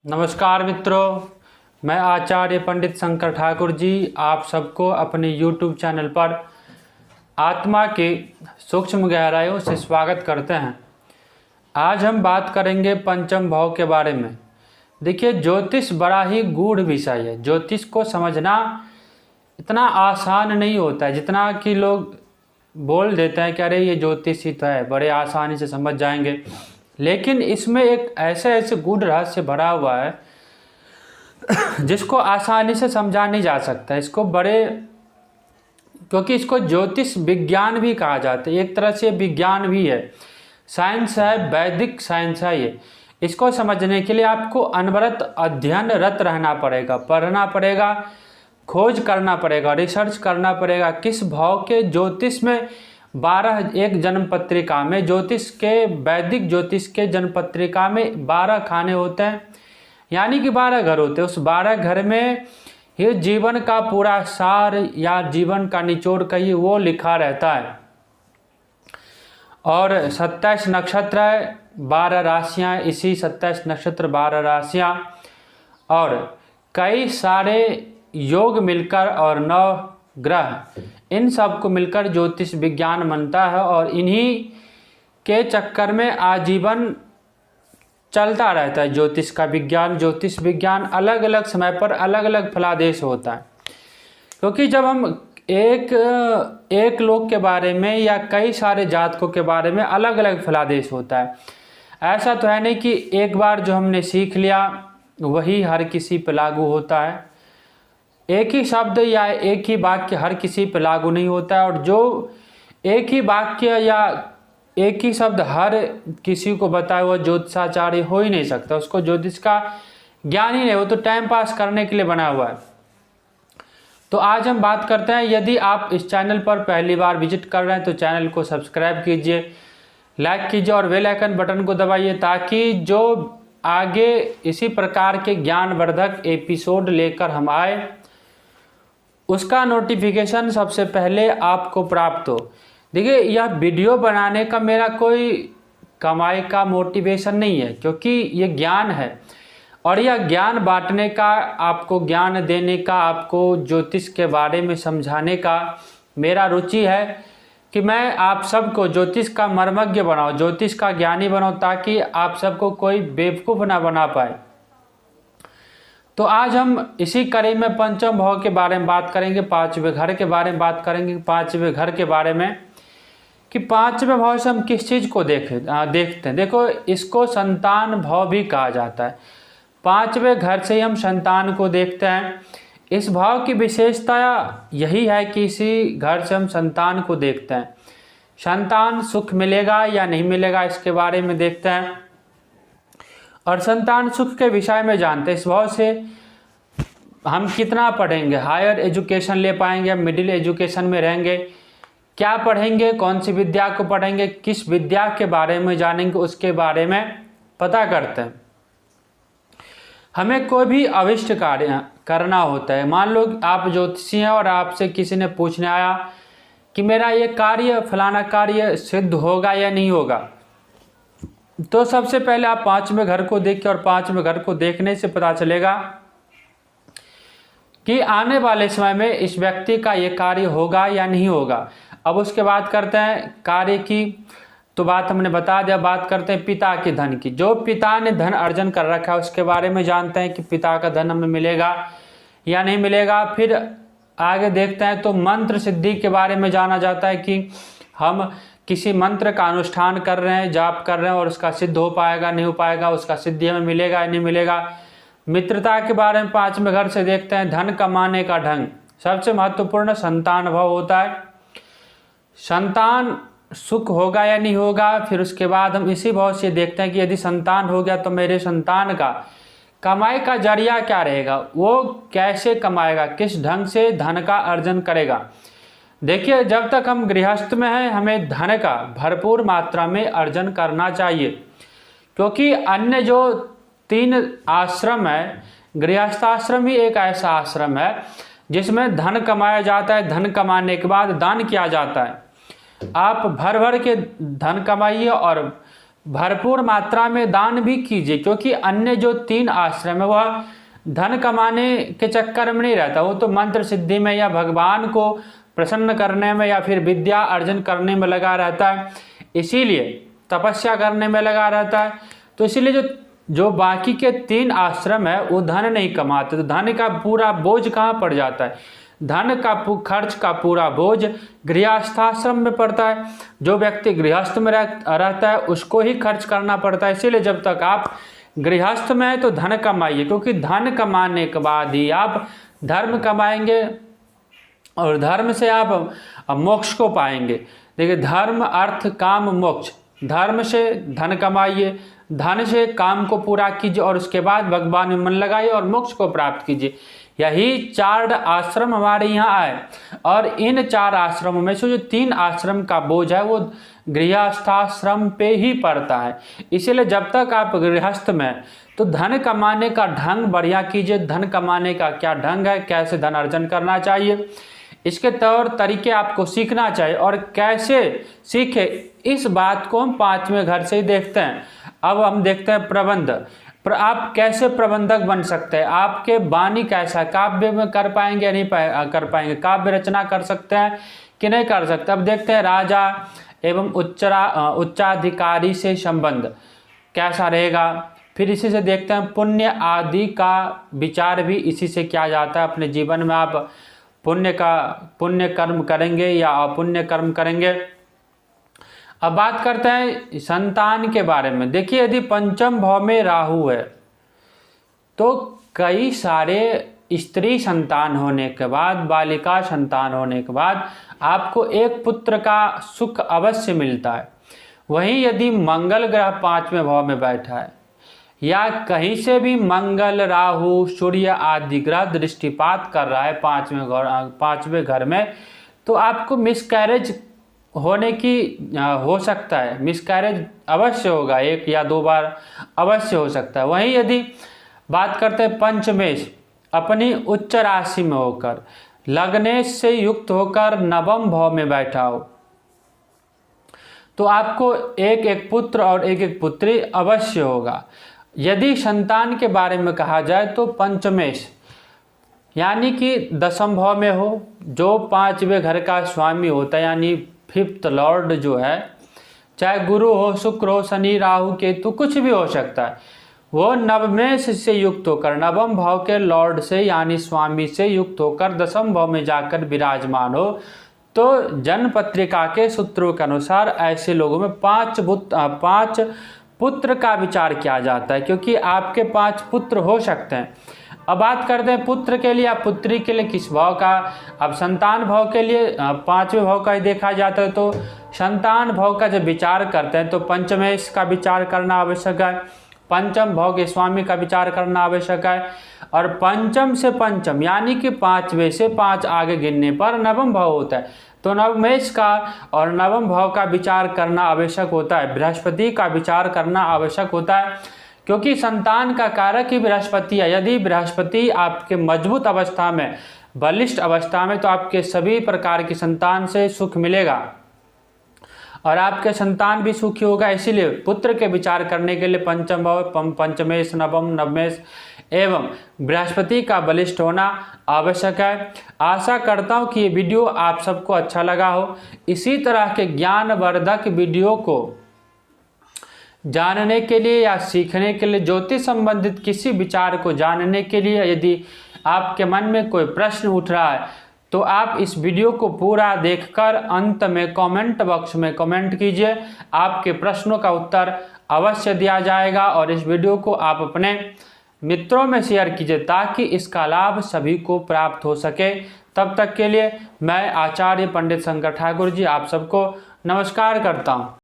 नमस्कार मित्रों, मैं आचार्य पंडित शंकर ठाकुर जी आप सबको अपने YouTube चैनल पर आत्मा की सूक्ष्म गहराइयों से स्वागत करते हैं। आज हम बात करेंगे पंचम भाव के बारे में। देखिए, ज्योतिष बड़ा ही गूढ़ विषय है। ज्योतिष को समझना इतना आसान नहीं होता है जितना कि लोग बोल देते हैं कि अरे ये ज्योतिष ही तो है, बड़े आसानी से समझ जाएंगे। लेकिन इसमें एक ऐसे गूढ़ रहस्य भरा हुआ है जिसको आसानी से समझा नहीं जा सकता। क्योंकि इसको ज्योतिष विज्ञान भी कहा जाता है, एक तरह से विज्ञान भी है, साइंस है, वैदिक साइंस है ये। इसको समझने के लिए आपको अनवरत अध्ययनरत रहना पड़ेगा, पढ़ना पड़ेगा, खोज करना पड़ेगा, रिसर्च करना पड़ेगा। किस भाव के ज्योतिष में 12 एक जन्म पत्रिका में ज्योतिष के वैदिक ज्योतिष के जन्म पत्रिका में 12 खाने होते हैं, यानी कि 12 घर होते हैं। उस 12 घर में ये जीवन का पूरा सार या जीवन का निचोड़ कहिए वो लिखा रहता है। और 27 नक्षत्र है, 12 राशियाँ, इसी 27 नक्षत्र 12 राशियाँ और कई सारे योग मिलकर और 9 ग्रह, इन सब को मिलकर ज्योतिष विज्ञान बनता है। और इन्हीं के चक्कर में आजीवन चलता रहता है ज्योतिष का विज्ञान। ज्योतिष विज्ञान अलग अलग समय पर अलग अलग फलादेश होता है, क्योंकि जब हम एक लोक के बारे में या कई सारे जातकों के बारे में अलग अलग फलादेश होता है। ऐसा तो है नहीं कि एक बार जो हमने सीख लिया वही हर किसी पर लागू होता है। एक ही शब्द या एक ही वाक्य हर किसी पर लागू नहीं होता है, और जो एक ही वाक्य या एक ही शब्द हर किसी को बताया हुआ ज्योतिषाचार्य हो ही नहीं सकता। उसको ज्योतिष का ज्ञान ही नहीं, वो तो टाइम पास करने के लिए बना हुआ है। तो आज हम बात करते हैं, यदि आप इस चैनल पर पहली बार विजिट कर रहे हैं तो चैनल को सब्सक्राइब कीजिए, लाइक कीजिए और बेल आइकन बटन को दबाइए, ताकि जो आगे इसी प्रकार के ज्ञानवर्धक एपिसोड लेकर हम आए उसका नोटिफिकेशन सबसे पहले आपको प्राप्त हो। देखिए, यह वीडियो बनाने का मेरा कोई कमाई का मोटिवेशन नहीं है, क्योंकि ये ज्ञान है और यह ज्ञान बांटने का, आपको ज्ञान देने का, आपको ज्योतिष के बारे में समझाने का मेरा रुचि है कि मैं आप सबको ज्योतिष का मर्मज्ञ बनाऊं, ज्योतिष का ज्ञानी बनाऊं, ताकि आप सबको कोई बेवकूफ़ ना बना पाए। तो आज हम इसी कड़ी में पंचम भाव के बारे में बात करेंगे, 5वें घर के बारे में बात करेंगे। 5वें घर के बारे में कि 5वें भाव से हम किस चीज़ को देखते हैं। देखो, इसको संतान भाव भी कहा जाता है। 5वें घर से ही हम संतान को देखते हैं। इस भाव की विशेषता यही है कि इसी घर से हम संतान को देखते हैं। संतान सुख मिलेगा या नहीं मिलेगा इसके बारे में देखते हैं, और संतान सुख के विषय में जानते हैं। इस भाव से हम कितना पढ़ेंगे, हायर एजुकेशन ले पाएंगे, मिडिल एजुकेशन में रहेंगे, क्या पढ़ेंगे, कौन सी विद्या को पढ़ेंगे, किस विद्या के बारे में जानेंगे, उसके बारे में पता करते हैं। हमें कोई भी अविष्ट कार्य करना होता है। मान लो आप ज्योतिषी हैं और आपसे किसी ने पूछने आया कि मेरा ये कार्य, फलाना कार्य सिद्ध होगा या नहीं होगा, तो सबसे पहले आप 5वें घर को देखिए, और 5वें घर को देखने से पता चलेगा कि आने वाले समय में इस व्यक्ति का ये कार्य होगा या नहीं होगा। अब उसके बात करते हैं कार्य की, तो बात हमने बता दिया। बात करते हैं पिता के धन की। जो पिता ने धन अर्जन कर रखा है उसके बारे में जानते हैं कि पिता का धन हमें मिलेगा या नहीं मिलेगा। फिर आगे देखते हैं तो मंत्र सिद्धि के बारे में जाना जाता है कि हम किसी मंत्र का अनुष्ठान कर रहे हैं, जाप कर रहे हैं, और उसका सिद्ध हो पाएगा नहीं हो पाएगा, उसका सिद्धि हमें मिलेगा या नहीं मिलेगा। मित्रता के बारे में 5वें घर से देखते हैं। धन कमाने का ढंग, सबसे महत्वपूर्ण संतान भाव होता है। संतान सुख होगा या नहीं होगा। फिर उसके बाद हम इसी भाव से देखते हैं कि यदि संतान हो गया तो मेरे संतान का कमाई का जरिया क्या रहेगा, वो कैसे कमाएगा, किस ढंग से धन का अर्जन करेगा। देखिए, जब तक हम गृहस्थ में हैं हमें धन का भरपूर मात्रा में अर्जन करना चाहिए, क्योंकि अन्य जो 3 आश्रम है, गृहस्थाश्रम ही एक ऐसा आश्रम है जिसमें धन कमाया जाता है। धन कमाने के बाद दान किया जाता है। आप भर भर के धन कमाइए और भरपूर मात्रा में दान भी कीजिए, क्योंकि अन्य जो 3 आश्रम है वह धन कमाने के चक्कर में नहीं रहता, वो तो मंत्र सिद्धि में या भगवान को प्रसन्न करने में या फिर विद्या अर्जन करने में लगा रहता है, इसीलिए तपस्या करने में लगा रहता है। तो इसीलिए जो बाकी के 3 आश्रम है वो धन नहीं कमाते, तो धन का पूरा बोझ कहाँ पड़ जाता है, धन का खर्च का पूरा बोझ गृहस्थाश्रम में पड़ता है। जो व्यक्ति गृहस्थ में रहता है उसको ही खर्च करना पड़ता है। इसीलिए जब तक आप गृहस्थ में है तो धन कमाइए, क्योंकि धन कमाने के बाद ही आप धर्म कमाएंगे और धर्म से आप मोक्ष को पाएंगे। देखिए, धर्म अर्थ काम मोक्ष, धर्म से धन कमाइए, धन से काम को पूरा कीजिए और उसके बाद भगवान में मन लगाइए और मोक्ष को प्राप्त कीजिए। यही 4 आश्रम हमारे यहाँ आए और इन 4 आश्रमों में से जो 3 आश्रम का बोझ है वो गृहस्थाश्रम पे ही पड़ता है। इसीलिए जब तक आप गृहस्थ में तो धन कमाने का ढंग बढ़िया कीजिए। धन कमाने का क्या ढंग है, कैसे धन अर्जन करना चाहिए, इसके तौर तरीके आपको सीखना चाहिए। और कैसे सीखे इस बात को हम 5वें घर से ही देखते हैं। अब हम देखते हैं प्रबंध, आप कैसे प्रबंधक बन सकते हैं, आपके वाणी कैसा, काव्य में कर पाएंगे या नहीं कर पाएंगे, काव्य रचना कर सकते हैं कि नहीं कर सकते। अब देखते हैं राजा एवं उच्चाधिकारी से संबंध कैसा रहेगा। फिर इसी से देखते हैं पुण्य आदि का विचार भी इसी से किया जाता है। अपने जीवन में आप पुण्य कर्म करेंगे या अपुण्य कर्म करेंगे। अब बात करते हैं संतान के बारे में। देखिए, यदि 5म भाव में राहु है तो कई सारे स्त्री संतान होने के बाद, बालिका संतान होने के बाद आपको एक पुत्र का सुख अवश्य मिलता है। वहीं यदि मंगल ग्रह 5वें भाव में बैठा है या कहीं से भी मंगल, राहु, सूर्य आदि ग्रह दृष्टिपात कर रहा है 5वें घर में, तो आपको मिसकैरेज होने की हो सकता है। मिसकैरेज अवश्य होगा, 1 या 2 बार अवश्य हो सकता है। वहीं यदि बात करते हैं पंचमेश अपनी उच्च राशि में होकर, लग्नेश से युक्त होकर 9वें भाव में बैठा हो, तो आपको एक पुत्र और एक पुत्री अवश्य होगा। यदि संतान के बारे में कहा जाए तो पंचमेश यानी कि 10वें भाव में हो, जो 5वें घर का स्वामी होता है, यानी 5th लॉर्ड जो है, चाहे गुरु हो, शुक्र हो, शनि, राहु, केतु, कुछ भी हो सकता है, वो नवमेश से युक्त होकर 9वें भाव के लॉर्ड से यानी स्वामी से युक्त होकर 10वें भाव में जाकर विराजमान हो, तो जन्म पत्रिका के सूत्रों के अनुसार ऐसे लोगों में 5 पुत्र का विचार किया जाता है, क्योंकि आपके 5 पुत्र हो सकते हैं। अब बात करते हैं पुत्र के लिए या पुत्री के लिए किस भाव का। अब संतान भाव के लिए 5वें भाव का ही देखा जाता है, तो संतान भाव का जब विचार करते हैं तो पंचमेश का विचार करना आवश्यक है, 5म भाव के स्वामी का विचार करना आवश्यक है, और 5म से 5म यानी कि 5वें से 5 आगे गिनने पर 9वें भाव होता है, तो नवमेश का और 9वें भाव का विचार करना आवश्यक होता है। बृहस्पति का विचार करना आवश्यक होता है, क्योंकि संतान का कारक ही बृहस्पति है। यदि बृहस्पति आपके मजबूत अवस्था में, बलिष्ठ अवस्था में, तो आपके सभी प्रकार की संतान से सुख मिलेगा और आपके संतान भी सुखी होगा। इसीलिए पुत्र के विचार करने के लिए 5म भाव, पंचमेश, नवमेश एवं बृहस्पति का बलिष्ठ होना आवश्यक है। आशा करता हूँ कि ये वीडियो आप सबको अच्छा लगा हो। इसी तरह के ज्ञानवर्धक वीडियो को जानने के लिए या सीखने के लिए, ज्योतिष संबंधित किसी विचार को जानने के लिए यदि आपके मन में कोई प्रश्न उठ रहा है तो आप इस वीडियो को पूरा देखकर अंत में कमेंट बॉक्स में कमेंट कीजिए। आपके प्रश्नों का उत्तर अवश्य दिया जाएगा और इस वीडियो को आप अपने मित्रों में शेयर कीजिए ताकि इसका लाभ सभी को प्राप्त हो सके। तब तक के लिए मैं आचार्य पंडित शंकर ठाकुर जी आप सबको नमस्कार करता हूँ।